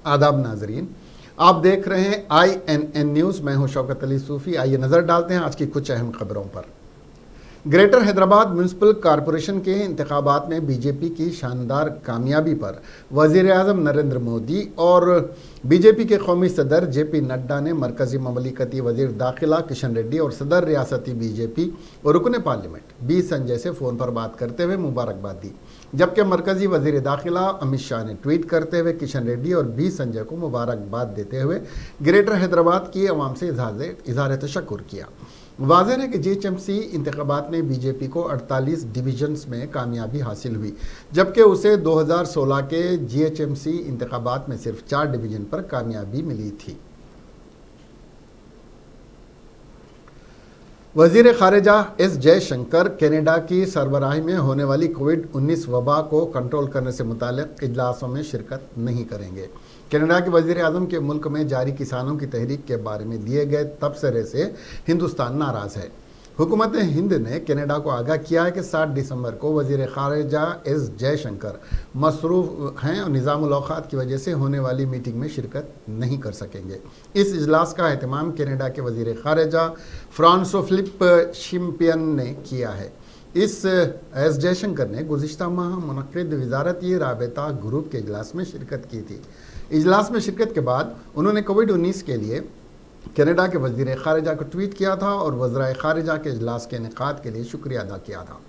आदाब नाजरीन, आप देख रहे हैं INN न्यूज़। मैं हूं शौकत अली सूफ़ी। आइए नज़र डालते हैं आज की कुछ अहम खबरों पर। ग्रेटर हैदराबाद म्यूनसिपल कॉरपोरेशन के इंतखाबात में बीजेपी की शानदार कामयाबी पर वज़ीर आज़म नरेंद्र मोदी और बीजेपी के कौमी सदर JP नड्डा ने मरकज़ी ममलिकती वज़ीर दाखिला किशन रेड्डी और सदर रियासती बीजेपी और रुकन पार्लियामेंट B संजय से फ़ोन पर बात करते हुए मुबारकबाद दी, जबकि मरकज़ी वज़ीर दाखिला अमित शाह ने ट्वीट करते हुए किशन रेड्डी और B संजय को मुबारकबाद देते हुए ग्रेटर हैदराबाद की आवाम से इज़हार तशक्कुर किया। वाज़ेह है कि GHMC इंतखाबात में बीजेपी को 48 डिवीजन्स में कामयाबी हासिल हुई, जबकि उसे 2016 के GHMC इंतखाबात में सिर्फ 4 डिवीजन पर कामयाबी मिली थी। वज़ीर ख़ारिजा S जयशंकर कनाडा की सरबराही में होने वाली कोविड-19 वबा को कंट्रोल करने से मुताल्लिक़ इजलासों में शिरकत नहीं करेंगे। कनाडा के वज़ीर आज़म के मुल्क में जारी किसानों की तहरीक के बारे में दिए गए तबसरे से हिंदुस्तान नाराज़ है। हुकूमत हिंद ने कनाडा को आगाह किया है कि 7 दिसंबर को वज़ीर ख़ारिजा S जयशंकर मसरूफ़ हैं और निज़ामुल औक़ात की वजह से होने वाली मीटिंग में शिरकत नहीं कर सकेंगे। इस इजलास का एहतमाम कनाडा के वज़ीर ख़ारिजा फ्रांसो फिलिप शिम्पियन ने किया है। इस S जयशंकर ने गुज़िश्ता माह मुनक़्क़िद वज़ारती राबता ग्रुप के इजलास में शिरकत की थी। इजलास में शिरकत के बाद उन्होंने कोविड-19 के लिए कनाडा के वज़ीर ख़ारिजा को ट्वीट किया था और वज़राए ख़ारिजा के इजलास के इनेक़ाद के लिए शुक्रिया अदा किया था।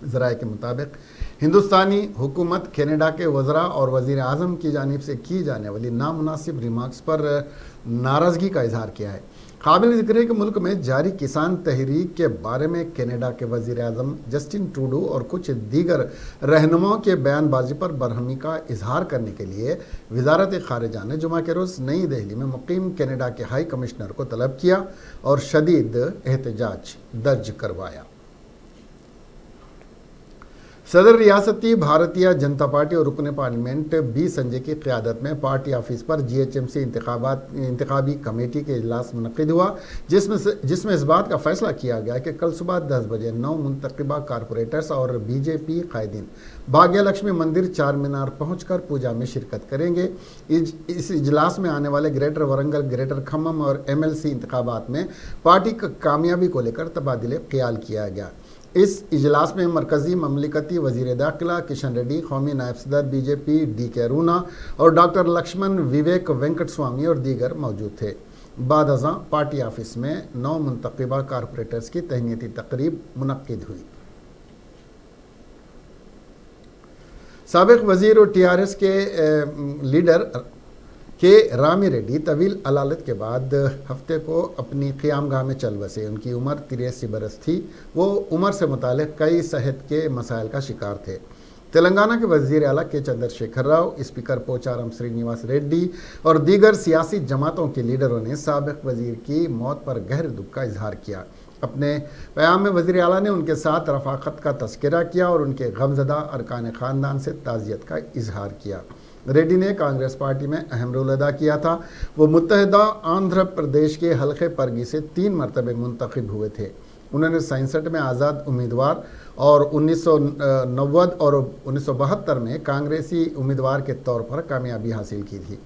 ज़राए के मुताबिक हिंदुस्तानी हुकूमत कनाडा के वज़रा और वज़ीर आज़म की जानिब से की जाने वाली नामुनासिब रिमार्क्स पर नाराज़गी का इजहार किया है। काबिल ज़िक्र है कि मुल्क में जारी किसान तहरीक के बारे में कनाडा के वज़ीर आज़म जस्टिन ट्रूडो और कुछ दीगर रहनुमाओं के बयानबाजी पर बरहमी का इजहार करने के लिए वज़ारत ख़ारिजा ने जुमा के रोज़ नई दिल्ली में मुक़ीम कनाडा के हाई कमिश्नर को तलब किया और शदीद एहतजाज दर्ज करवाया। सदर रियासती भारतीय जनता पार्टी और रुकन पार्लियामेंट B संजय की क़यादत में पार्टी ऑफिस पर GHMC इंतखाबी कमेटी के इजलास मुनक़्क़िद हुआ, जिसमें इस बात का फ़ैसला किया गया कि कल सुबह 10 बजे 9 मुंतखबा कारपोरेटर्स और BJP कायदीन भाग्य लक्ष्मी मंदिर चार मीनार पहुँचकर पूजा में शिरकत करेंगे। इस इजलास में आने वाले ग्रेटर वरंगल, ग्रेटर खम्मम और MLC इंतखाबात में पार्टी की कामयाबी को लेकर तबादिले ख्याल किया गया। इस इजलास में मरकज़ी ममलिकती वज़ीर दाखिला किशन रेड्डी, कौमी नायब सदर BJP DK अरुणा और डॉक्टर लक्ष्मण विवेक वेंकट स्वामी और दीगर मौजूद थे। बाद अज़ां पार्टी ऑफिस में 9 मुंतखबा कारपोरेटर्स की तहनीती तकरीब मुनक़्क़िद हुई। साबिक़ वज़ीर और TRS के लीडर के रामी रेड्डी तवील अलालत के बाद हफ्ते को अपनी क़यामगाह में चल बसे। उनकी उम्र 83 बरस थी। वो उम्र से मुतालिक कई सेहत के मसाइल का शिकार थे। तेलंगाना के वज़ीर आला के चंद्रशेखर राव, स्पीकर पोचारम श्रीनिवास रेड्डी और दीगर सियासी जमातों के लीडरों ने साबिक़ वज़ीर की मौत पर गहरे दुख का इजहार किया। अपने बयान में वज़ीर आला ने उनके साथ रफ़ाक़त का तज़किरा किया और उनके गमज़दा अरकान ख़ानदान से ताज़ियत का इजहार किया। रेड्डी ने कांग्रेस पार्टी में अहम रोल अदा किया था। वो मुत्तहिदा आंध्र प्रदेश के हल्के परगी से 3 मरतबे मुंतखब हुए थे। उन्होंने 67 में आज़ाद उम्मीदवार और 1990 और 1972 में कांग्रेसी उम्मीदवार के तौर पर कामयाबी हासिल की थी।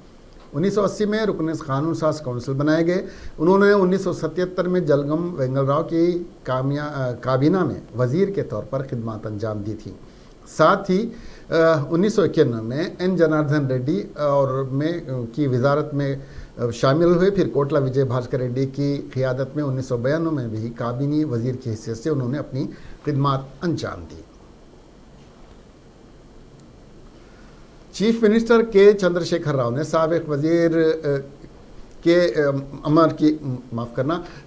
1980 में रुकन कानून साज कौंसिल बनाए गए। उन्होंने 1977 में जलगम वेंगलराव की काबीना में वज़ीर के तौर पर खिदमत अंजाम दी थी। साथ ही 1991 में N जनार्दन रेड्डी और की वजारत में शामिल हुए। फिर कोटला विजय भास्कर रेड्डी की क़यादत में 1992 में भी काबीनी वज़ीर की हैसियत से उन्होंने अपनी खिदमत अंजाम दी। चीफ मिनिस्टर के चंद्रशेखर राव ने साबिक़ वज़ीर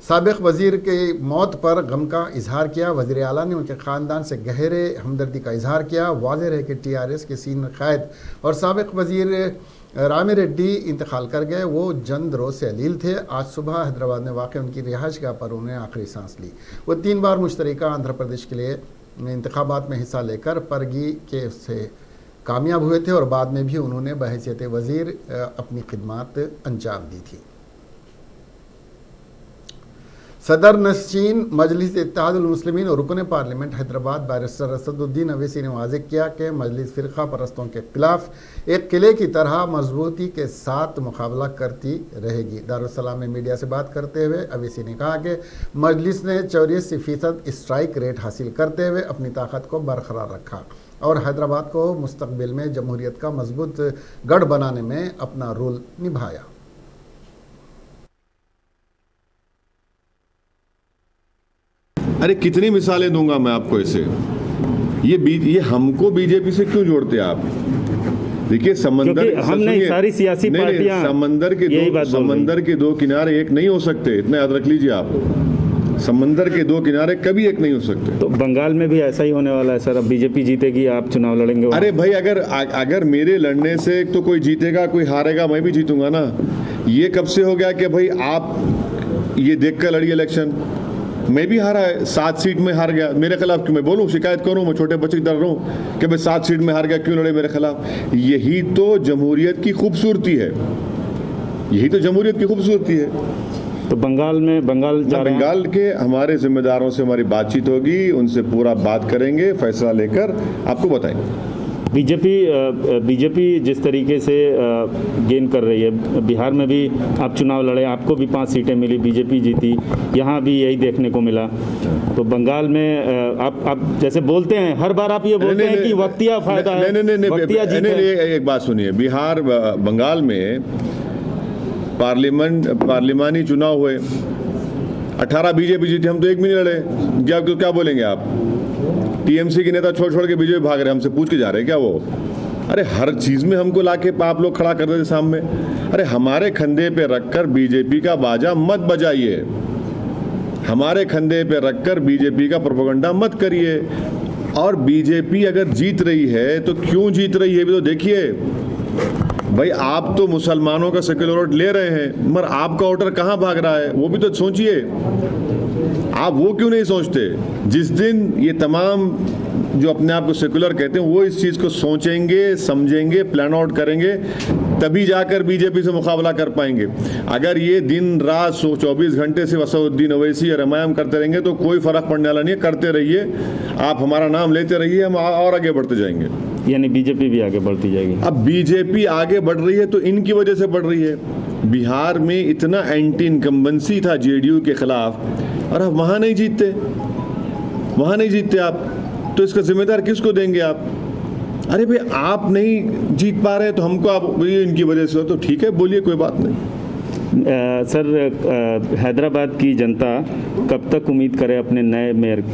साबिक़ वज़ीर के मौत पर गम का इजहार किया। वज़ीर आला ने उनके ख़ानदान से गहरे हमदर्दी का इजहार किया। वाज़ेह है कि TRS के सीनियर क़ायद और साबिक़ वज़ीर रामी रेड्डी इंतकाल कर गए। वो जंद रोज़ से अलील थे। आज सुबह हैदराबाद में वाक़ उनकी रिहाइशगाह पर उन्होंने आखिरी सांस ली। वो 3 बार मुश्तरका आंध्र प्रदेश के लिए इंतखाबात में हिस्सा लेकर परगी के से कामयाब हुए थे और बाद में भी उन्होंने बहैसियत वज़ीर अपनी खिदमत अंजाम दी थी। सदर नशीन मजलिस इत्तेहादुल मुस्लिमीन और रुकन पार्लियामेंट हैदराबाद बैरिस्टर असदुद्दीन अवैसी ने वाज़ेह किया कि मजलिस फ़िरक़ा परस्तों के खिलाफ एक किले की तरह मजबूती के साथ मुकाबला करती रहेगी। दारुस्सलाम में मीडिया से बात करते हुए अवैसी ने कहा कि मजलिस ने 84% स्ट्राइक रेट हासिल करते हुए अपनी ताकत को बरकरार रखा और हैदराबाद को मुस्तकबिल में जमहूरियत का मजबूत गढ़ बनाने में अपना रोल निभाया। अरे कितनी मिसालें दूंगा मैं आपको इसे। ये हमको बीजेपी से क्यों जोड़ते हैं आप? देखिए समंदर हम नहीं, सारी सियासी पार्टियां समंदर के दो किनारे एक नहीं हो सकते, इतना याद रख लीजिए आप। समंदर के दो किनारे कभी एक नहीं हो सकते। तो बंगाल में भी ऐसा ही होने वाला है सर, अब बीजेपी जीतेगी, आप चुनाव लड़ेंगे। अरे भाई अगर मेरे लड़ने से तो कोई जीतेगा कोई हारेगा, मैं भी जीतूंगा ना। ये कब से हो गया कि भाई आप ये देख कर लड़िए इलेक्शन? मैं भी हारा है, 7 सीट में हार गया। मेरे खिलाफ क्यों मैं बोलूं, शिकायत करूं? मैं छोटे बच्चे की तरह रहूं कि मैं 7 सीट में हार गया, क्यों लड़े मेरे खिलाफ? यही तो जमहूरियत की खूबसूरती है, यही तो जमहूरियत की खूबसूरती है। तो बंगाल के हमारे जिम्मेदारों से हमारी बातचीत होगी, उनसे पूरा बात करेंगे, फैसला लेकर आपको बताएंगे। बीजेपी जिस तरीके से गेन कर रही है, बिहार में भी आप चुनाव लड़े, आपको भी 5 सीटें मिली, बीजेपी जीती, यहाँ भी यही देखने को मिला। तो बंगाल में आप जैसे बोलते हैं, हर बार आप ये बोलते हैं कि वक्तिया फायदा है, वक्तिया जीत है। एक बात सुनिए, बिहार बंगाल में पार्लिमानी चुनाव हुए, 18 बीजेपी जीती, हम तो एक भी नहीं लड़े। क्या बोलेंगे आप? टीएमसी के नेता छोड़ के बीजेपी भाग रहे, हमसे पूछ के जा रहे हैं क्या वो? अरे हर चीज में हमको लाके आप लोग खड़ा कर देते सामने। अरे हमारे कंधे पे रखकर बीजेपी का बाजा मत बजाइए, हमारे कंधे पे रखकर बीजेपी का प्रोपेगेंडा मत करिए। और बीजेपी अगर जीत रही है तो क्यों जीत रही है भी तो देखिए। भाई आप तो मुसलमानों का सेक्युलर वोट ले रहे हैं, मगर आपका वोटर कहाँ भाग रहा है वो भी तो सोचिए। आप वो क्यों नहीं सोचते? जिस दिन ये तमाम जो अपने आप को सेकुलर कहते हैं वो इस चीज़ को सोचेंगे, समझेंगे, प्लान आउट करेंगे, तभी जाकर बीजेपी से मुकाबला कर पाएंगे। अगर ये दिन रात 24 घंटे से असदुद्दीन अवैसी या रामायण करते रहेंगे तो कोई फर्क पड़ने वाला नहीं है। करते रहिए, आप हमारा नाम लेते रहिए, हम और आगे बढ़ते जाएंगे। यानी बीजेपी भी आगे बढ़ती जाएगी। अब बीजेपी आगे बढ़ रही है तो इनकी वजह से बढ़ रही है। बिहार में इतना एंटी इनकम्बेंसी था जेडीयू के खिलाफ, और अब वहाँ नहीं जीतते आप, तो इसका जिम्मेदार किसको देंगे आप? अरे भाई आप नहीं जीत पा रहे तो हमको आप इनकी वजह से हो, तो ठीक है बोलिए, कोई बात नहीं। सर हैदराबाद की जनता कब तक उम्मीद करे अपने नए मेयर?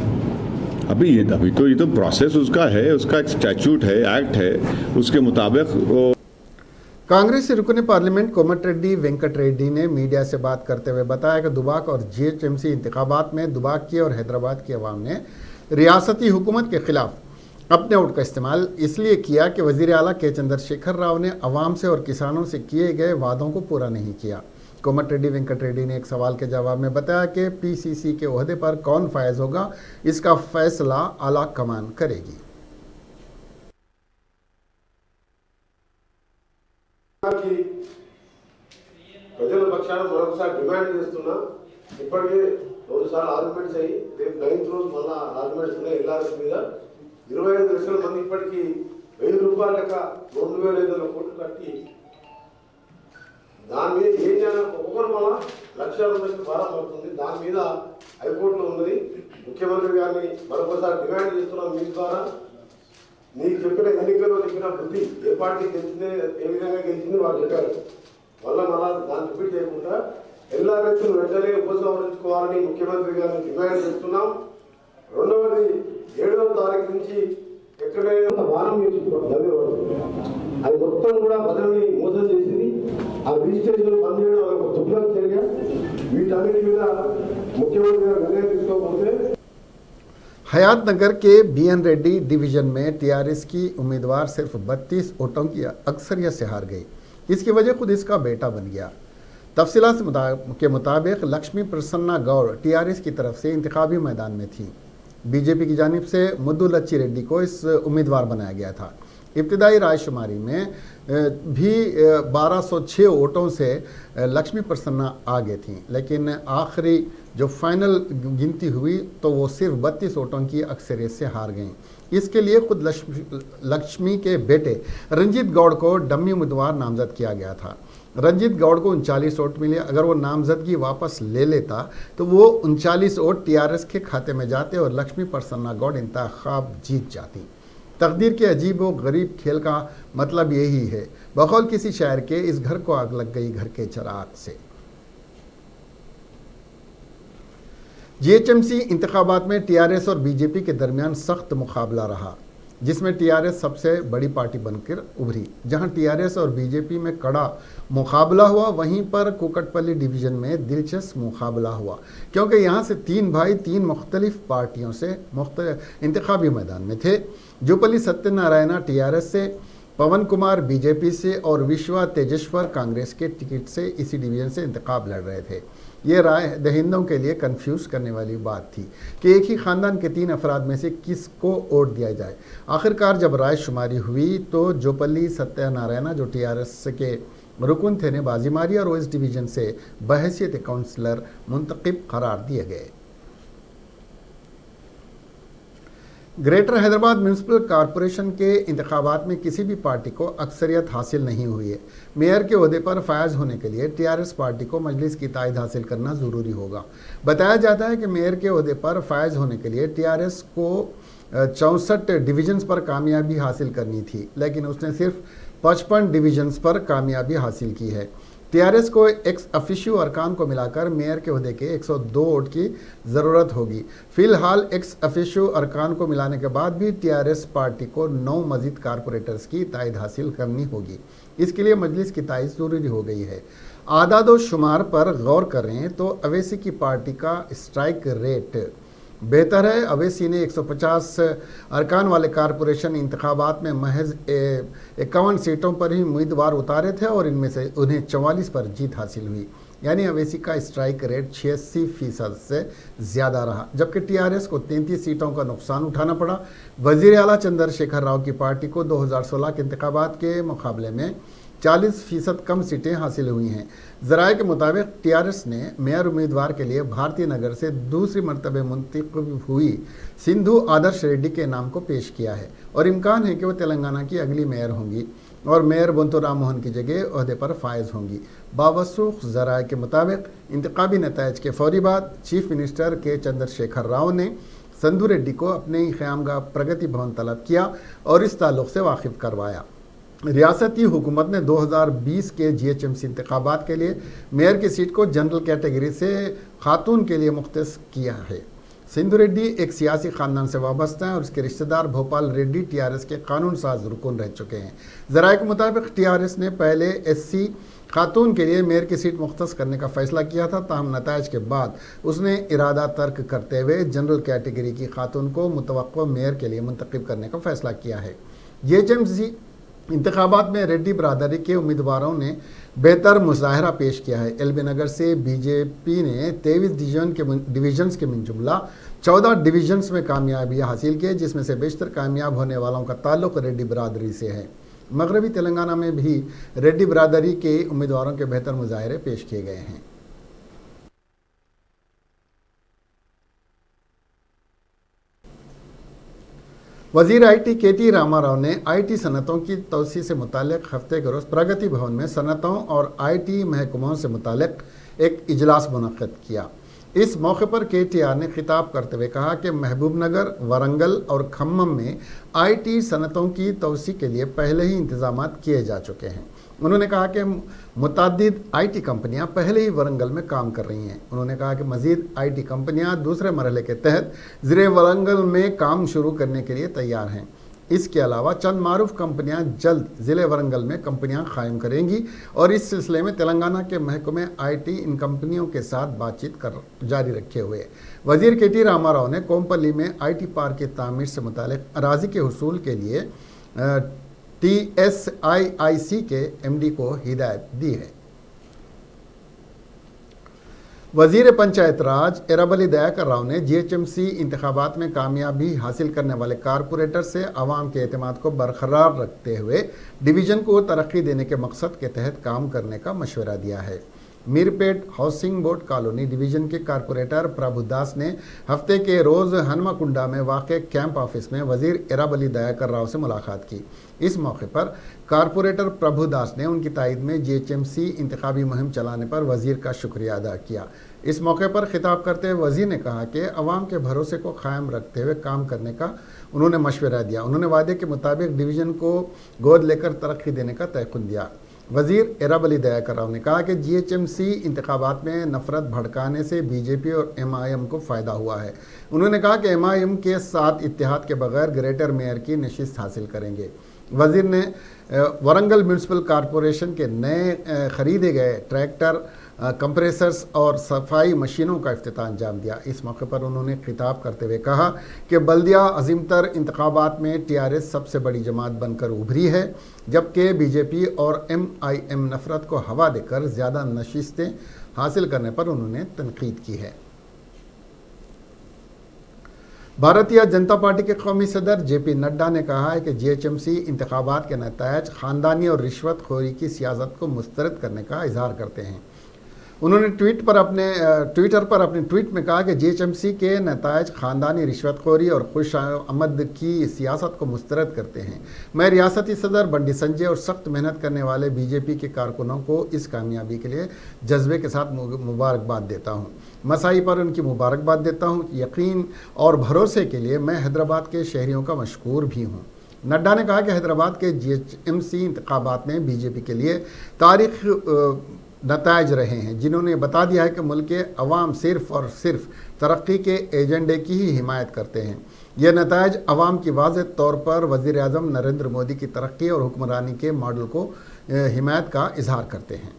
अभी तो ये तो प्रोसेस उसका है, उसका एक स्टैट्यूट है, एक्ट है, उसके मुताबिक वो। कांग्रेस से रुकने पार्लियामेंट कोमटिरेड्डी वेंकट रेड्डी ने मीडिया से बात करते हुए बताया कि दुबाक और जीएचएमसी इंतखाबात में दुबाक की और हैदराबाद की अवाम ने रियासती हुकूमत के खिलाफ अपने वोट का इस्तेमाल इसलिए किया कि वज़ीर आला के चंद्रशेखर राव ने अवाम से और किसानों से किए गए वादों को पूरा नहीं किया। कोमटिरेड्डी वेंकट रेड्डी ने एक सवाल के जवाब में बताया कि पीसीसी के ओहदे पर कौन फायज होगा, इसका फैसला आला कमान करेगी। ప్రజల పక్షాన మరొకసారి డిమాండ్ చేస్తున్నా. ఇప్పటికే 2 సార్లు ఆర్గ్యుమెంట్స్ అయ్యి రేపు 9th రోజు మళ్ళా ఆర్గ్యుమెంట్స్ ఉన్నాయి ఎల్ఆర్ఎస్ మీద. 25 లక్షల మంది ఇప్పటికీ 1000 రూపాయల లెక్క 2500 కోట్లు కట్టి దాని మీద ఏం చేయాలి, ఒక్కొక్కరు మళ్ళా 1,00,000 రూపాయలకి భారం పడుతుంది. దాని మీద హైకోర్టులో ఉన్నది. ముఖ్యమంత్రి గారిని మరొకసారి డిమాండ్ చేస్తున్నాం మీ ద్వారా. నీకు చెప్పిన ఎన్నికల్లో చెప్పిన బుద్ధి ఏ పార్టీ గెలిచింది, ఏ విధంగా గెలిచింది వాళ్ళు చెప్పారు. మళ్ళా దాన్ని రిపీట్ చేయకుండా ఎల్ఆర్ఎస్ వెంటనే ఉపసంహరించుకోవాలని ముఖ్యమంత్రి గారిని డిమాండ్ చేస్తున్నాం. రెండవది 7వ తారీఖు నుంచి ఎక్కడైనా వారం అది మొత్తం కూడా ప్రజల్ని మోసం చేసింది. ఆ రిజిస్ట్రేషన్ బంద్ చేయడం ఒక దుర్భర చర్య. వీటన్నిటి మీద ముఖ్యమంత్రి గారు నిర్ణయం తీసుకోకపోతే हयात नगर के बीएन रेड्डी डिवीजन में टीआरएस की उम्मीदवार सिर्फ 32 वोटों की अक्सरियत से हार गई। इसकी वजह खुद इसका बेटा बन गया। तफसीलात के मुताबिक लक्ष्मी प्रसन्ना गौड़ टीआरएस की तरफ से इंतखाबी मैदान में थी। बीजेपी की जानिब से मुद्दुलच्ची रेड्डी को इस उम्मीदवार बनाया गया था। इब्तदाई रायशुमारी में भी 1206 वोटों से लक्ष्मी प्रसन्ना आगे थीं, लेकिन आखिरी जो फाइनल गिनती हुई तो वो सिर्फ 32 वोटों की अक्सरियत से हार गईं। इसके लिए खुद लक्ष्मी के बेटे रंजीत गौड़ को डमी उम्मीदवार नामजद किया गया था। रंजीत गौड़ को 39 वोट मिले। अगर वो नामजदगी वापस ले लेता तो वो 39 वोट टीआरएस के खाते में जाते और लक्ष्मी प्रसन्ना गौड़ इंतखाब जीत जाती। तकदीर के अजीब व गरीब खेल का मतलब यही है। बकौल किसी शायर के, इस घर को आग लग गई घर के चिराग से। जीएचएमसी इंतखाबात में टीआरएस और बीजेपी के दरमियान सख्त मुकाबला रहा, जिसमें टीआरएस सबसे बड़ी पार्टी बनकर उभरी। जहां टीआरएस और बीजेपी में कड़ा मुकाबला हुआ, वहीं पर कुकटपल्ली डिवीज़न में दिलचस्प मुकाबला हुआ, क्योंकि यहां से 3 भाई 3 मुख्तलिफ पार्टियों से इंतखाबी मैदान में थे। जुपल्ली सत्यनारायणा टीआरएस से, पवन कुमार बीजेपी से और विश्वा तेजेश्वर कांग्रेस के टिकट से इसी डिवीज़न से इंतखाब लड़ रहे थे। ये राय दहिंदों के लिए कंफ्यूज करने वाली बात थी कि एक ही ख़ानदान के 3 अफराद में से किसको वोट दिया जाए। आखिरकार जब राय शुमारी हुई तो जुपल्ली सत्यनारायणा, जो टीआरएस के रुकन थे, ने बाजी मारी और वो इस डिवीज़न से बहैसियत काउंसलर मुंतखब करार दिए गए। ग्रेटर हैदराबाद म्यूनसिपल कॉरपोरेशन के इंतखाबात में किसी भी पार्टी को अक्सरियत हासिल नहीं हुई है। मेयर के ओहदे पर फायज होने के लिए टीआरएस पार्टी को मजलिस की तायद हासिल करना ज़रूरी होगा। बताया जाता है कि मेयर के ओहदे पर फायज होने के लिए टीआरएस को 64 डिवीजन्स पर कामयाबी हासिल करनी थी, लेकिन उसने सिर्फ 55 डिवीजन्स पर कामयाबी हासिल की है। टीआरएस को एक्स अफिशियो अरकान को मिलाकर मेयर के ओहदे के 102 वोट की ज़रूरत होगी। फिलहाल एक्स अफिशियो अरकान को मिलाने के बाद भी टीआरएस पार्टी को 9 मजीद कारपोरेटर्स की तायद हासिल करनी होगी। इसके लिए मजलिस की तायद ज़रूरी हो गई है। आदाद शुमार पर गौर करें तो अवैसी की पार्टी का स्ट्राइक रेट बेहतर है। अवैसी ने 150 अरकान वाले कारपोरेशन इंतखाबात में महज 51 सीटों पर ही उम्मीदवार उतारे थे और इनमें से उन्हें 44 पर जीत हासिल हुई, यानी अवैसी का स्ट्राइक रेट 86% से ज़्यादा रहा, जबकि टीआरएस को 33 सीटों का नुकसान उठाना पड़ा। वज़ीर आला चंद्रशेखर राव की पार्टी को 2016 के इंतखाबात के मुकाबले में 40% कम सीटें हासिल हुई हैं। ज़राए के मुताबिक टीआरएस ने मेयर उम्मीदवार के लिए भारतीय नगर से दूसरी मरतबे मुंतखब हुई सिंधु आदर्श रेड्डी के नाम को पेश किया है और इम्कान है कि वो तेलंगाना की अगली मेयर होंगी और मेयर बंतो राम मोहन की जगह ओहदे पर फायज होंगी। बावसूख ज़राए के मुताबिक इंतखाबी नतायज के फौरी बाद चीफ मिनिस्टर के चंद्रशेखर राव ने संधू रेड्डी को अपने ख़यामगाह प्रगति भवन तलब किया और इस ताल्लुक़ से वाकिफ़ करवाया। रियासती हुकूमत ने 2020 के जीएचएमसी इंतखाबात के लिए मेयर की सीट को जनरल कैटेगरी से खातून के लिए मुख्तस किया है। सिंधु रेड्डी एक सियासी ख़ानदान से वाबस्ता है और उसके रिश्तेदार भोपाल रेड्डी टीआरएस के कानून साज रुकन रह चुके हैं। ज़राए के मुताबिक टीआरएस ने पहले एससी खातून के लिए मेयर की सीट मुख्तस करने का फैसला किया था, ताहम नतायज के बाद उसने इरादा तर्क करते हुए जनरल कैटेगरी की खातून को मुतवक्किल मेयर के लिए मुंतखब करने का फैसला किया है। जीएचएमसी इंतखाबात में रेड्डी बरादरी के उम्मीदवारों ने बेहतर मुजाहरा पेश किया है। एलबी नगर से बीजेपी ने 23 डिवीजन्स के मिनजुमला 14 डिवीजन्स में कामयाबी हासिल की, जिसमें से बेशतर कामयाब होने वालों का ताल्लुक रेड्डी बरादरी से है। मगरबी तेलंगाना में भी रेड्डी बरादरी के उम्मीदवारों के बेहतर मुजाहरे पेश किए गए हैं। वज़ीर आईटी केटी रामाराव ने आईटी सनतों की तोसी से मुतालिक हफ्ते के रोज़ प्रगति भवन में सनतों और आईटी महकमों से मुतालिक एक इजलास मुनक़्क़िद किया। इस मौके पर केटीआर ने खिताब करते हुए कहा कि महबूबनगर, वरंगल और खम्मम में आईटी सनतों की तोसी के लिए पहले ही इंतजाम किए जा चुके हैं। उन्होंने कहा कि मुतअद्दिद आईटी कंपनियां पहले ही वरंगल में काम कर रही हैं। उन्होंने कहा कि मज़ीद आईटी कंपनियां दूसरे मरहले के तहत ज़िले वरंगल में काम शुरू करने के लिए तैयार हैं। इसके अलावा चंद मारूफ कंपनियां जल्द ज़िले वरंगल में कंपनियां कायम करेंगी और इस सिलसिले में तेलंगाना के महकमे आईटी इन कंपनियों के साथ बातचीत कर जारी रखे हुए वज़ीर केटी रामाराव ने कोमपल्ली में आईटी पार्क की तामीर से मुतालिक अराजी के हुसूल के लिए TSIIC के MD को हिदायत दी है। वजीर पंचायत राज एराबली दयाकर राव ने जीएचएमसी इंतखाबात में कामयाबी हासिल करने वाले कारपोरेटर से अवाम के एतमाद को बरकरार रखते हुए डिवीज़न को तरक्की देने के मकसद के तहत काम करने का मशवरा दिया है। Meerpet housing board colony division के कारपोरेटर प्रभुदास ने हफ्ते के रोज़ हनुमाकुंडा में वाक़ कैंप ऑफिस में वजीर एराबली दयाकर राव से मुलाकात की। इस मौके पर कारपोरेटर प्रभुदास ने उनकी तायद में जीएचएमसी इंतखाबी मुहिम चलाने पर वजीर का शुक्रिया अदा किया। इस मौके पर खिताब करते हुए वजीर ने कहा कि अवाम के भरोसे को कायम रखते हुए काम करने का उन्होंने मशवरा दिया। उन्होंने वादे के मुताबिक डिवीज़न को गोद लेकर तरक्की देने का तयक़ुन दिया। वजीर एराबली दयाकर राव ने कहा कि जीएचएमसी इंतखाबात में नफरत भड़काने से बीजेपी और एमआईएम को फ़ायदा हुआ है। उन्होंने कहा कि एमआईएम के साथ इत्तेहाद के बगैर ग्रेटर मेयर की नशिस्त हासिल करेंगे। वजीर ने वरंगल म्यूनसिपल कॉरपोरेशन के नए खरीदे गए ट्रैक्टर, कंप्रेसर्स और सफाई मशीनों का इफ्तिताह अंजाम दिया। इस मौके पर उन्होंने खिताब करते हुए कहा कि बल्दिया अजीमतर इंतखाबात में टीआरएस सबसे बड़ी जमात बनकर उभरी है, जबकि बीजेपी और एमआईएम नफरत को हवा देकर ज़्यादा नशिस्तें हासिल करने पर उन्होंने तनकीद की है। भारतीय जनता पार्टी के कौमी सदर जेपी नड्डा ने कहा है कि जीएचएमसी इंतखाबात के नतायज ख़ानदानी और रिश्वतखोरी की सियासत को मुस्तरद करने का इजहार करते हैं। उन्होंने ट्विटर पर अपने ट्वीट में कहा कि जीएचएमसी के नतायज ख़ानदानी रिश्वतखोरी और खुश आमद की सियासत को मुस्तरद करते हैं। मैं रियासती सदर बंडी संजय और सख्त मेहनत करने वाले बीजेपी के कारकुनों को इस कामयाबी के लिए जज्बे के साथ मुबारकबाद देता हूँ। मसाई पर उनकी मुबारकबाद देता हूँ। यकीन और भरोसे के लिए मैं हैदराबाद के शहरियों का मशकूर भी हूँ। नड्डा ने कहा कि हैदराबाद के जीएचएमसी इंतखाबात में बीजेपी के लिए तारीख नतायज रहे हैं, जिन्होंने बता दिया है कि मुल्क के अवाम सिर्फ़ और सिर्फ तरक्की के एजेंडे की ही हिमायत करते हैं। यह नतायज अवाम की वाज़ेह तौर पर वज़ीर आज़म नरेंद्र मोदी की तरक्की और हुक्मरानी के मॉडल को हिमायत का इजहार करते हैं।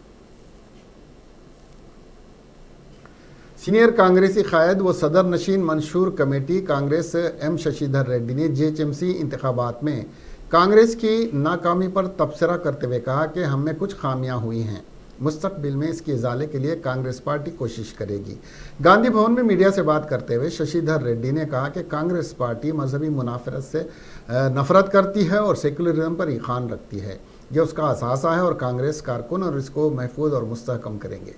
सीनियर कांग्रेसी कायद व सदर नशीन मंशूर कमेटी कांग्रेस एम शशिधर रेड्डी ने जीएचएमसी इंतखाबात में कांग्रेस की नाकामी पर तबसरा करते हुए कहा कि हम में कुछ खामियां हुई हैं, मुस्तकबिल में इसके इजाले के लिए कांग्रेस पार्टी कोशिश करेगी। गांधी भवन में मीडिया से बात करते हुए शशिधर रेड्डी ने कहा कि कांग्रेस पार्टी मजहबी मुनाफरत से नफरत करती है और सेकुलरिज्म पर ईमान रखती है। यह उसका असासा है और कांग्रेस कारकुन और इसको महफूज और मुस्तहकम करेंगे।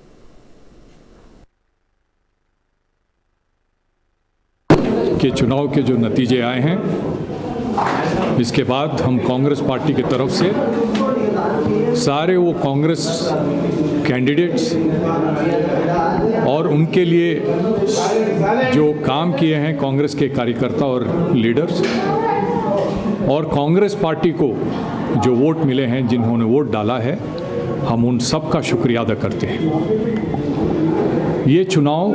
के चुनाव के जो नतीजे आए हैं, इसके बाद हम कांग्रेस पार्टी की तरफ से सारे वो कांग्रेस कैंडिडेट्स और उनके लिए जो काम किए हैं कांग्रेस के कार्यकर्ता और लीडर्स और कांग्रेस पार्टी को जो वोट मिले हैं, जिन्होंने वोट डाला है, हम उन सब का शुक्रिया अदा करते हैं। ये चुनाव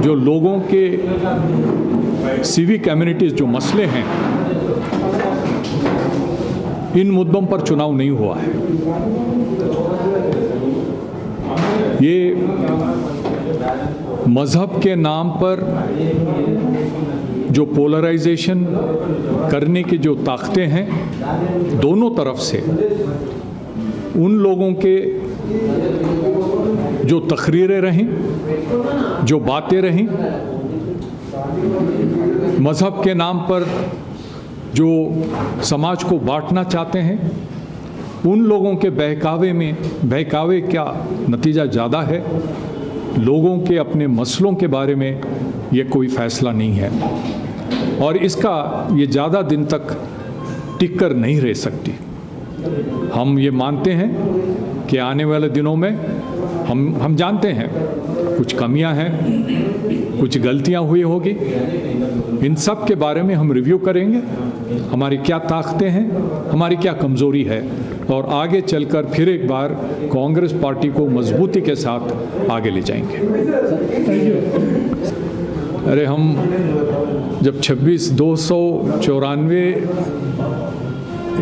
जो लोगों के सिविक कम्युनिटीज़ जो मसले हैं, इन मुद्दों पर चुनाव नहीं हुआ है। ये मज़हब के नाम पर जो पोलराइजेशन करने की जो ताकतें हैं दोनों तरफ से, उन लोगों के जो तकरीरें रहीं, जो बातें रहीं, मज़हब के नाम पर जो समाज को बांटना चाहते हैं, उन लोगों के बहकावे का नतीजा ज़्यादा है। लोगों के अपने मसलों के बारे में ये कोई फ़ैसला नहीं है और इसका ये ज़्यादा दिन तक टिक कर नहीं रह सकती। हम ये मानते हैं कि आने वाले दिनों में हम जानते हैं कुछ कमियां हैं, कुछ गलतियां हुई होगी। इन सब के बारे में हम रिव्यू करेंगे, हमारी क्या ताकतें हैं, हमारी क्या कमज़ोरी है, और आगे चलकर फिर एक बार कांग्रेस पार्टी को मजबूती के साथ आगे ले जाएंगे। अरे हम जब 294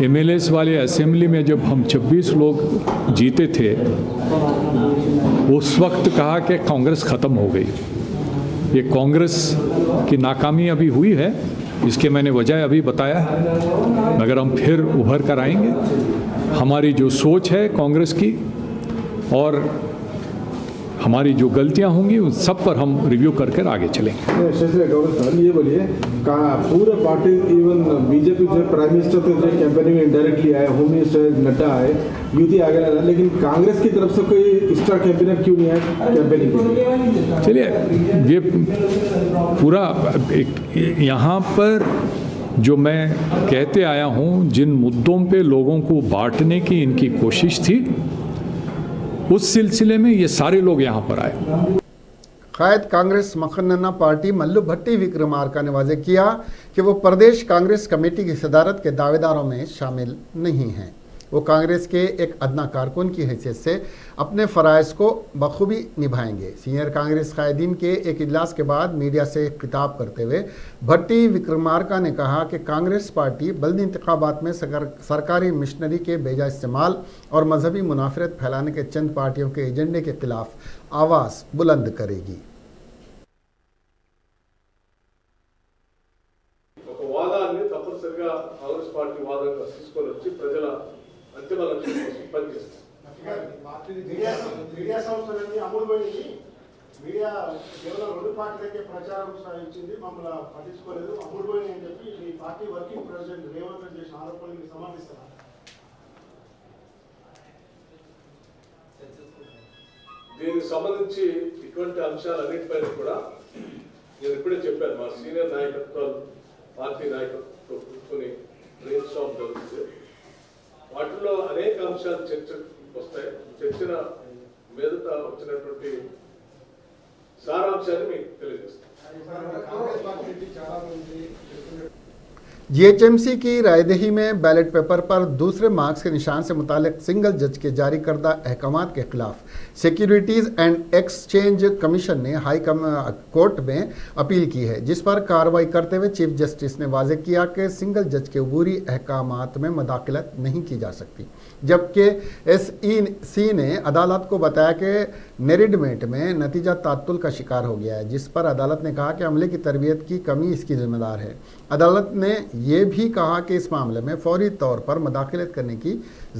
MLAs वाले असेंबली में जब हम 26 लोग जीते थे, उस वक्त कहा कि कांग्रेस ख़त्म हो गई। ये कांग्रेस की नाकामी अभी हुई है, इसके मैंने वजह अभी बताया है, मगर हम फिर उभर कर आएंगे। हमारी जो सोच है कांग्रेस की और हमारी जो गलतियां होंगी उन सब पर हम रिव्यू करके आगे चलेंगे। सर ये बोलिए पूरे पार्टी इवन बीजेपी जो प्राइम मिनिस्टर तो जो कैंपेनिंग में इनडायरेक्टली आए, होम मिनिस्टर नड्डा आए, युति आगे लगा, लेकिन कांग्रेस की तरफ से कोई स्टार कैंपेनर क्यों नहीं है कैंपेनिंग के लिए? चलिए, ये पूरा यहाँ पर जो मैं कहते आया हूँ, जिन मुद्दों पे लोगों को बांटने की इनकी कोशिश थी, उस सिलसिले में ये सारे लोग यहाँ पर आए। कायद कांग्रेस मखन्ना पार्टी मल्लू भट्टी विक्रमार्का ने वाजे किया कि वो प्रदेश कांग्रेस कमेटी की सदारत के दावेदारों में शामिल नहीं हैं। वो कांग्रेस के एक अदना कारकुन की हैसियत से अपने फ़राइज़ को बखूबी निभाएंगे। सीनियर कांग्रेस कायदीन के एक इजलास के बाद मीडिया से खिताब करते हुए भट्टी विक्रमार्का ने कहा कि कांग्रेस पार्टी बल्दी इंतखाबात में सरकारी मिशनरी के बेजा इस्तेमाल और मजहबी मुनाफरत फैलाने के चंद पार्टियों के एजेंडे के खिलाफ आवाज़ बुलंद करेगी। వాదాన్ని తప్పనిసరిగా కాంగ్రెస్ పార్టీ వాదంగా తీసుకొని వచ్చి ప్రజల అంతిమ లక్ష్యం కోసం పనిచేస్తారు. మీడియా సంస్థలన్నీ అమూల్యమైనవి. మీడియా కేవలం రెండు పార్టీలకే ప్రచారం సాగించింది, మమ్మల్ని పట్టించుకోలేదు, అమూల్యమైనవి అని చెప్పి మీ party working president Revanth Reddy చేసిన ఆరోపణలు సమర్థిస్తారు. దీనికి సంబంధించి ఇటువంటి అంశాలన్నింటిపైన కూడా నేను ఇప్పుడే చెప్పాను, మా సీనియర్ నాయకత్వాలు పార్టీ నాయకత్వంతో కూర్చొని బ్రెయిన్ స్టార్మ్ జరుగుతుంది. వాటిలో అనేక అంశాలు చర్చకు వస్తాయి. చర్చల మీదట వచ్చినటువంటి సారాంశాన్ని మీకు తెలియజేస్తాను. जीएचएमसी की रायदही में बैलेट पेपर पर दूसरे मार्क्स के निशान से मुतालिक सिंगल जज के जारी करदा अहकामात के खिलाफ सिक्योरिटीज़ एंड एक्सचेंज कमीशन ने हाई कोर्ट में अपील की है, जिस पर कार्रवाई करते हुए चीफ जस्टिस ने वाजे किया कि सिंगल जज के अबूरी अहकामात में मदाखलत नहीं की जा सकती। जबकि SEC ने अदालत को बताया कि नेरिडमेंट में नतीजा तात्तुल का शिकार हो गया है, जिस पर अदालत ने कहा कि अमले की तरबियत की कमी इसकी जिम्मेदार है। अदालत ने यह भी कहा कि इस मामले में फौरी तौर पर मदाखलत करने की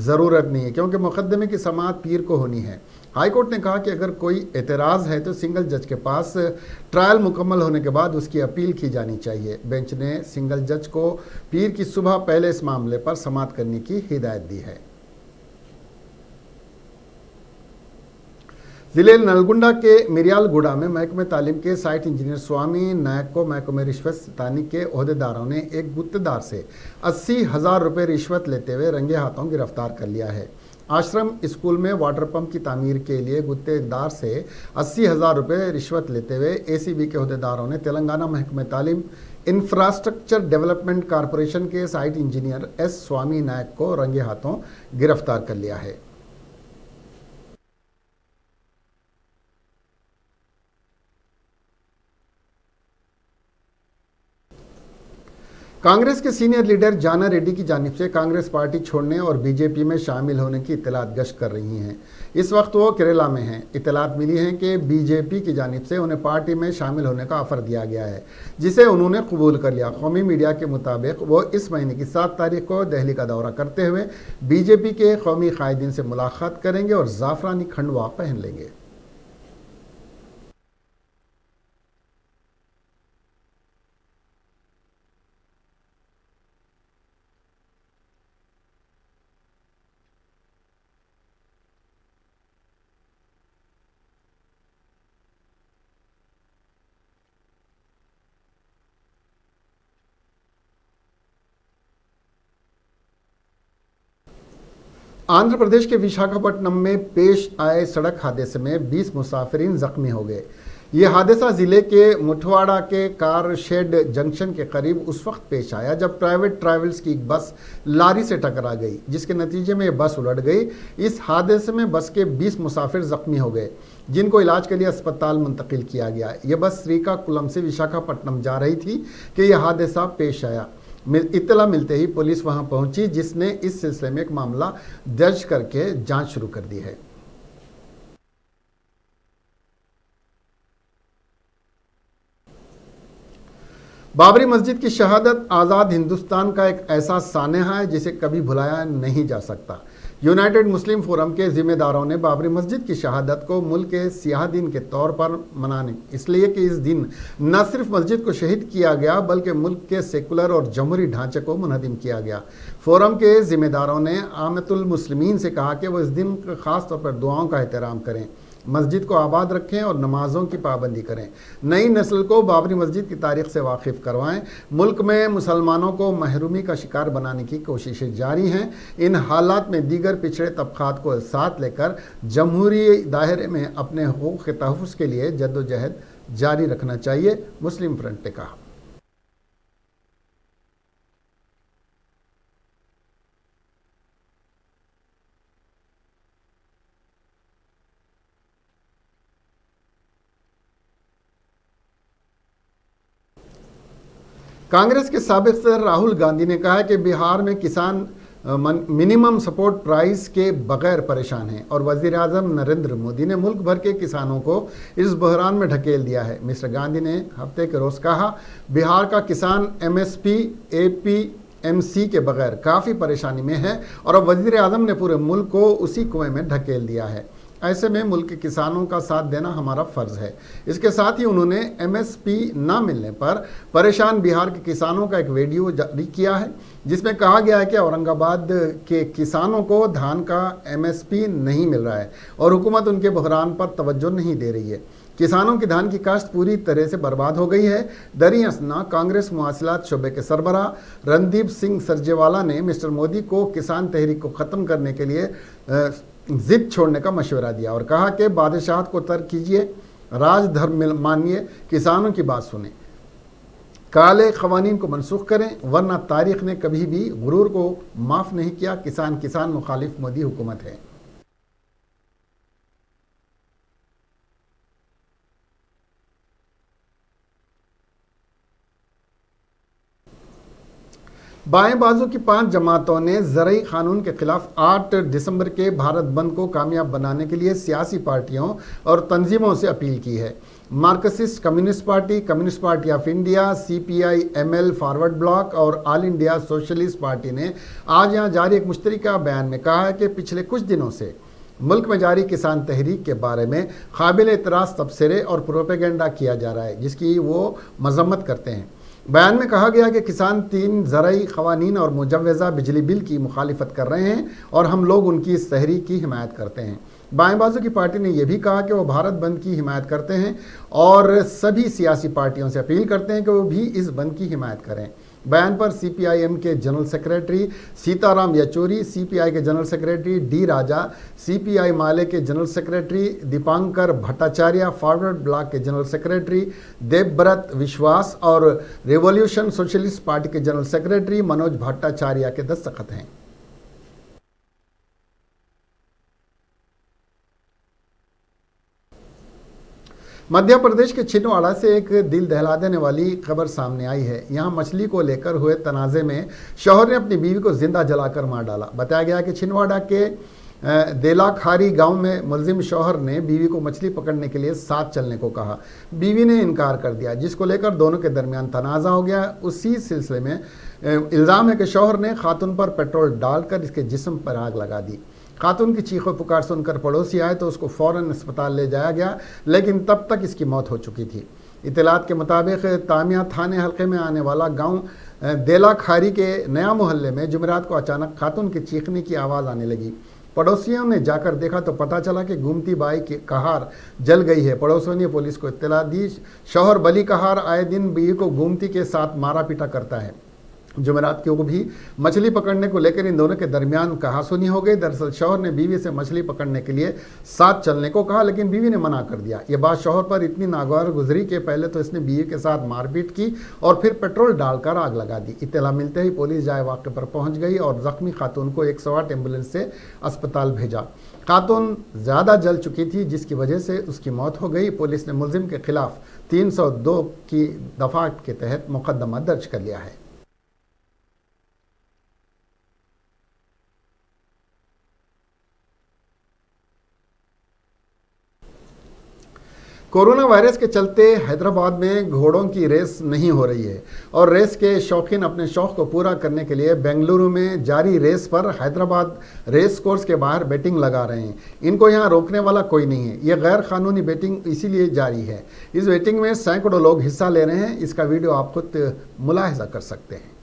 ज़रूरत नहीं है, क्योंकि मुकदमे की समाअत पीर को होनी है। हाईकोर्ट ने कहा कि अगर कोई एतराज़ है तो सिंगल जज के पास ट्रायल मुकम्मल होने के बाद उसकी अपील की जानी चाहिए। बेंच ने सिंगल जज को पीर की सुबह पहले इस मामले पर समाअत करने की हिदायत दी है। जिले नलगुंडा के मिरियालगुड़ा में महकमे तालीम के साइट इंजीनियर स्वामी नायक को महकमे रिश्वत सितानी के ओहदेदारों ने एक गुत्तेदार से 80,000 रुपये रिश्वत लेते हुए रंगे हाथों गिरफ्तार कर लिया है। आश्रम स्कूल में वाटर पंप की तामीर के लिए गुत्तेदार से 80,000 रुपये रिश्वत लेते हुए ACB के ओहदेदारों ने तेलंगाना महकमे तालीम इंफ्रास्ट्रक्चर डेवलपमेंट कॉरपोरेशन के साइट इंजीनियर S स्वामी नायक को रंगे हाथों गिरफ्तार कर लिया है। कांग्रेस के सीनियर लीडर जाना रेड्डी की जानिब से कांग्रेस पार्टी छोड़ने और बीजेपी में शामिल होने की इत्तलात गश्त कर रही हैं। इस वक्त वो केरला में हैं। इत्तलात मिली हैं कि बीजेपी की जानिब से उन्हें पार्टी में शामिल होने का ऑफ़र दिया गया है, जिसे उन्होंने कबूल कर लिया। कौमी मीडिया के मुताबिक वो इस महीने की 7 तारीख को दिल्ली का दौरा करते हुए बीजेपी के कौमी कायदीन से मुलाकात करेंगे और ज़ाफ़रानी खंडवा पहन लेंगे। आंध्र प्रदेश के विशाखापट्टनम में पेश आए सड़क हादसे में 20 मुसाफिरीन जख्मी हो गए। ये हादसा ज़िले के मुठवाड़ा के कार शेड जंक्शन के करीब उस वक्त पेश आया जब प्राइवेट ट्रैवल्स की एक बस लारी से टकरा गई, जिसके नतीजे में बस उलट गई। इस हादसे में बस के 20 मुसाफिर जख्मी हो गए, जिनको इलाज के लिए अस्पताल मुंतकिल किया गया। यह बस श्रीकाकुलम से विशाखापट्टनम जा रही थी कि यह हादसा पेश आया। इत्तला मिलते ही पुलिस वहां पहुंची, जिसने इस सिलसिले में एक मामला दर्ज करके जांच शुरू कर दी है। बाबरी मस्जिद की शहादत आज़ाद हिंदुस्तान का एक ऐसा सानहा है जिसे कभी भुलाया नहीं जा सकता। यूनाइटेड मुस्लिम फोरम के जिम्मेदारों ने बाबरी मस्जिद की शहादत को मुल्क के सियाह दिन के तौर पर मनाने इसलिए कि इस दिन न सिर्फ मस्जिद को शहीद किया गया बल्कि मुल्क के सेकुलर और जमहूरी ढांचे को मुनहदिम किया गया। फोरम के जिम्मेदारों ने आमतुल मुस्लिमीन से कहा कि वो इस दिन खास तौर पर दुआओं का एहतराम करें, मस्जिद को आबाद रखें और नमाजों की पाबंदी करें, नई नस्ल को बाबरी मस्जिद की तारीख से वाकिफ़ करवाएं। मुल्क में मुसलमानों को महरूमी का शिकार बनाने की कोशिशें जारी हैं। इन हालात में दीगर पिछड़े तबक़ात को साथ लेकर जमहूरी दायरे में अपने हुकूक़ के तहफ़्फ़ुज़ के लिए जद्दोजहद जारी रखना चाहिए, मुस्लिम फ्रंट ने कहा। कांग्रेस के साबिक़ सदर राहुल गांधी ने कहा है कि बिहार में किसान मिनिमम सपोर्ट प्राइस के बगैर परेशान हैं और वज़ीर आज़म नरेंद्र मोदी ने मुल्क भर के किसानों को इस बहरान में ढकेल दिया है। मिस्टर गांधी ने हफ्ते के रोज़ कहा, बिहार का किसान MSP APMC के बगैर काफ़ी परेशानी में है और अब वज़ीर आज़म ने पूरे मुल्क को उसी कुएं में ढकेल दिया है। ऐसे में मुल्क के किसानों का साथ देना हमारा फ़र्ज़ है। इसके साथ ही उन्होंने MSP ना मिलने पर परेशान बिहार के किसानों का एक वीडियो जारी किया है जिसमें कहा गया है कि औरंगाबाद के किसानों को धान का MSP नहीं मिल रहा है और हुकूमत उनके बहरान पर तवज्जो नहीं दे रही है। किसानों की धान की काश्त पूरी तरह से बर्बाद हो गई है। दरी असना कांग्रेस मुआसिलात शोबे के सरबराह रणदीप सिंह सरजेवाला ने मिस्टर मोदी को किसान तहरीक को ख़त्म करने के लिए जिद छोड़ने का मशवरा दिया और कहा कि बादशाहत को तर्क कीजिए, राजधर्म मानिए, किसानों की बात सुने, काले क़वानीन को मनसूख करें, वरना तारीख़ ने कभी भी गुरूर को माफ़ नहीं किया। किसान मुखालिफ मोदी हुकूमत है। बाएं बाजू की 5 जमातों ने ज़रई कानून के खिलाफ 8 दिसंबर के भारत बंद को कामयाब बनाने के लिए सियासी पार्टियों और तंजीमों से अपील की है। Marxist communist party of India, CPI ML forward block और ऑल इंडिया सोशलिस्ट पार्टी ने आज यहाँ जारी एक मुश्तरका बयान में कहा है कि पिछले कुछ दिनों से मुल्क में जारी किसान तहरीक के बारे में काबिल एतराज़ तबसरे और प्रोपेगेंडा किया जा रहा है जिसकी वो मजम्मत करते हैं। बयान में कहा गया कि किसान 3 ज़रई क़वानीन और मुजव्वज़ा बिजली बिल की मुखालिफत कर रहे हैं और हम लोग उनकी इस तहरीक की हिमायत करते हैं। बाएं बाजू की पार्टी ने यह भी कहा कि वो भारत बंद की हिमायत करते हैं और सभी सियासी पार्टियों से अपील करते हैं कि वो भी इस बंद की हिमायत करें। बयान पर CPIM के general secretary Sitaram Yechury, CPI के जनरल सेक्रेटरी D राजा, CPI माले के general secretary Dipankar Bhattacharya, forward block के जनरल सेक्रेटरी देवव्रत विश्वास और रिवॉल्यूशन सोशलिस्ट पार्टी के जनरल सेक्रेटरी मनोज भट्टाचार्य के दस्तखत हैं। मध्य प्रदेश के छिंदवाड़ा से एक दिल दहला देने वाली खबर सामने आई है। यहाँ मछली को लेकर हुए तनाज़े में शौहर ने अपनी बीवी को जिंदा जलाकर मार डाला। बताया गया कि छिंदवाड़ा के देलाखारी गांव में मुलजिम शौहर ने बीवी को मछली पकड़ने के लिए साथ चलने को कहा। बीवी ने इनकार कर दिया जिसको लेकर दोनों के दरमियान तनाज़ा हो गया। उसी सिलसिले में इल्ज़ाम है कि शौहर ने खातून पर पेट्रोल डालकर इसके जिस्म पर आग लगा दी। खातून की चीखों पुकार सुनकर पड़ोसी आए तो उसको फ़ौरन अस्पताल ले जाया गया, लेकिन तब तक इसकी मौत हो चुकी थी। इतलात के मुताबिक तामिया थाने हल्के में आने वाला गांव देलाखारी के नया मोहल्ले में जुमेरात को अचानक खातून की चीखने की आवाज़ आने लगी। पड़ोसियों ने जाकर देखा तो पता चला कि गुमती बाई की कहार जल गई है। पड़ोसियों ने पुलिस को इत्तला दी। शौहर बली कहार आए दिन बीवी को गुमती के साथ मारा पीटा करता है। जुमेरात को भी मछली पकड़ने को लेकर इन दोनों के दरमियान कहासुनी हो गई। दरअसल शौहर ने बीवी से मछली पकड़ने के लिए साथ चलने को कहा, लेकिन बीवी ने मना कर दिया। ये बात शौहर पर इतनी नागवार गुजरी कि पहले तो इसने बीवी के साथ मारपीट की और फिर पेट्रोल डालकर आग लगा दी। इत्तला मिलते ही पुलिस जाए वाक़े पर पहुंच गई और ज़ख्मी खातून को 108 एम्बुलेंस से अस्पताल भेजा। खातून ज़्यादा जल चुकी थी जिसकी वजह से उसकी मौत हो गई। पुलिस ने मुलजिम के खिलाफ 302 की दफ़ा के तहत मुकदमा दर्ज कर लिया है। कोरोना वायरस के चलते हैदराबाद में घोड़ों की रेस नहीं हो रही है और रेस के शौकीन अपने शौक को पूरा करने के लिए बेंगलुरु में जारी रेस पर हैदराबाद रेस कोर्स के बाहर बेटिंग लगा रहे हैं। इनको यहाँ रोकने वाला कोई नहीं है। यह गैर कानूनी बेटिंग इसीलिए जारी है। इस बेटिंग में सैकड़ों लोग हिस्सा ले रहे हैं। इसका वीडियो आप खुद मुलाहिजा कर सकते हैं।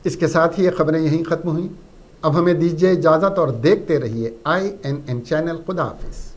इसके साथ ही ये खबरें यहीं ख़त्म हुई। अब हमें दीजिए इजाज़त और देखते रहिए INN चैनल। खुदा हाफिज़।